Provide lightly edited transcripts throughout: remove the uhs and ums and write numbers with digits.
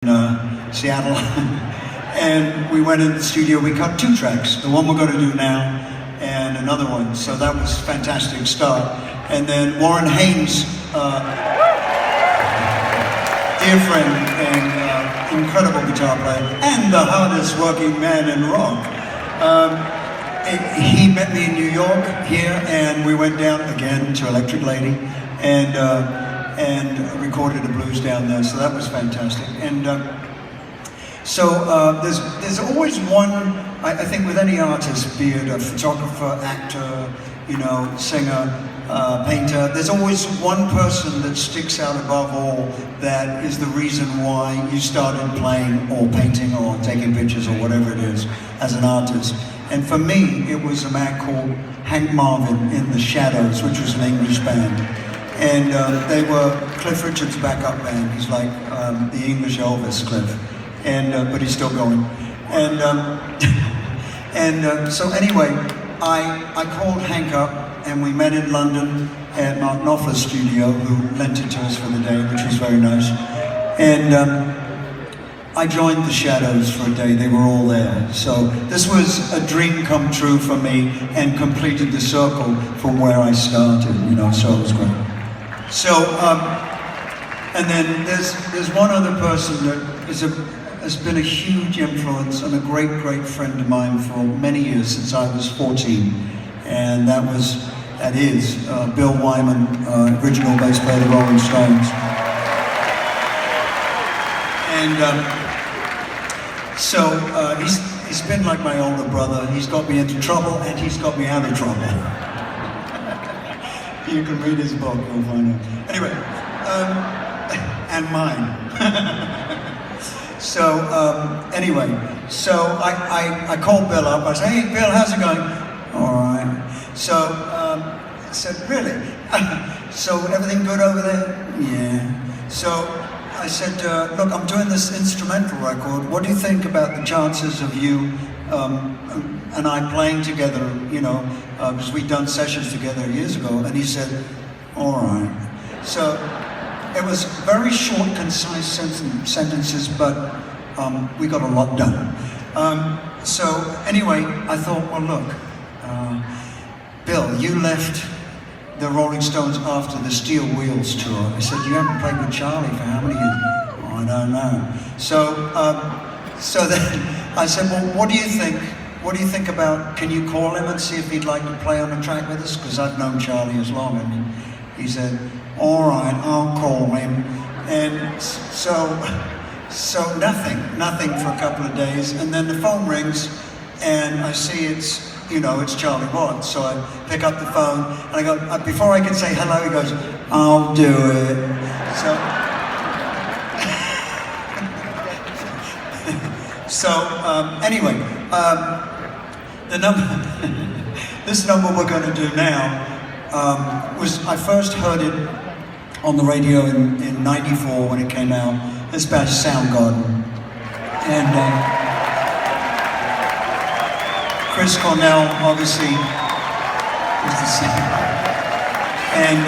Seattle, and we went in the studio. We cut 2 tracks, the one we're going to do now and another one, so that was a fantastic start. And then Warren Haynes, dear friend and incredible guitar player and the hardest working man in rock, he met me in New York here, and we went down again to Electric Lady and recorded the blues down there, so that was fantastic. And so there's always one, I think with any artist, be it a photographer, actor, singer, painter, there's always one person that sticks out above all that is the reason why you started playing or painting or taking pictures or whatever it is as an artist. And for me, it was a man called Hank Marvin in The Shadows, which was an English band. And they were Cliff Richard's backup band. He's like the English Elvis, Cliff. But he's still going. So anyway, I called Hank up, and we met in London at Mark Knopfler's studio, who lent it to us for the day, which was very nice. And I joined The Shadows for a day. They were all there. So this was a dream come true for me, and completed the circle from where I started, so it was great. So, and then there's one other person that has been a huge influence and a great friend of mine for many years, since I was 14, and that is Bill Wyman, original bass player of the Rolling Stones. And so he's been like my older brother. He's got me into trouble, and he's got me out of trouble. You can read his book, you'll find out. Anyway, and mine. So, I called Bill up. I said, "Hey, Bill, how's it going?" "All right." So, I said, "Really? So everything good over there?" "Yeah." So I said, "Look, I'm doing this instrumental record. What do you think about the chances of you and I playing together, because we'd done sessions together years ago?" And he said, "All right." So it was very short, concise sentences, but we got a lot done. So anyway, I thought, well, look, Bill, you left the Rolling Stones after the Steel Wheels tour. I said, "You haven't played with Charlie for how many years?" "Oh, I don't know." So then I said, "Well, what do you think? What do you think about, can you call him and see if he'd like to play on a track with us? Because I've known Charlie as long." And he said, "All right, I'll call him." And so nothing for a couple of days. And then the phone rings, and I see it's Charlie Watts. So I pick up the phone, and I go, before I can say hello, he goes, "I'll do it." So, anyway, this number we're going to do now I first heard it on the radio in '94 when it came out. It's by Soundgarden, and Chris Cornell obviously was the singer, and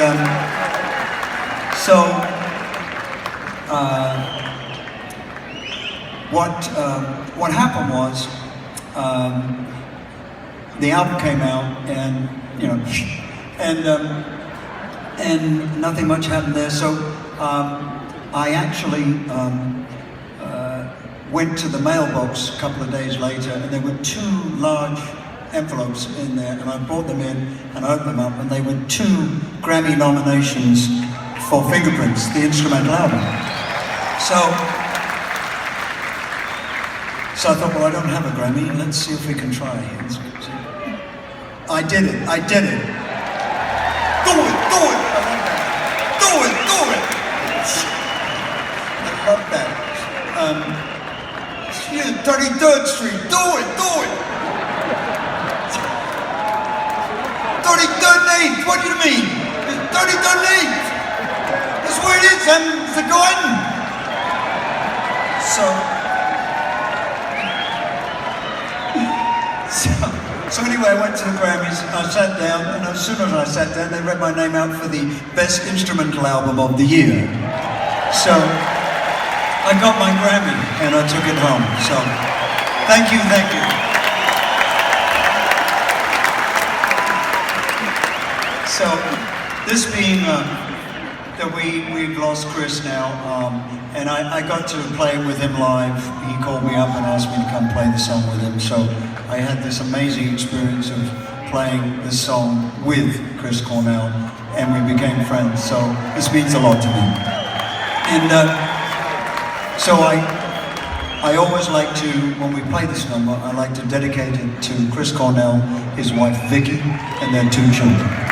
what happened was the album came out, and and nothing much happened there. So I actually went to the mailbox a couple of days later, and there were 2 large envelopes in there, and I brought them in and opened them up, and they were 2 Grammy nominations for Fingerprints, the instrumental album. So I thought, well, I don't have a Grammy, let's see if we can try. I did it. Do it! I love that. 33rd Street, do it! 33rd and 8th, what do you mean? It's 33rd and 8th! That's where it is, and it's the garden! So anyway, I went to the Grammys, I sat down, and as soon as I sat down, they read my name out for the Best Instrumental Album of the Year. So I got my Grammy and I took it home. So, thank you, thank you. So, this being that we've lost Chris now, and I got to play with him live. He called me up and asked me to come play the song with him. So, I had this amazing experience of playing this song with Chris Cornell, and we became friends. So, this means a lot to me. And so I always like to, when we play this number, I like to dedicate it to Chris Cornell, his wife Vicky, and their 2 children.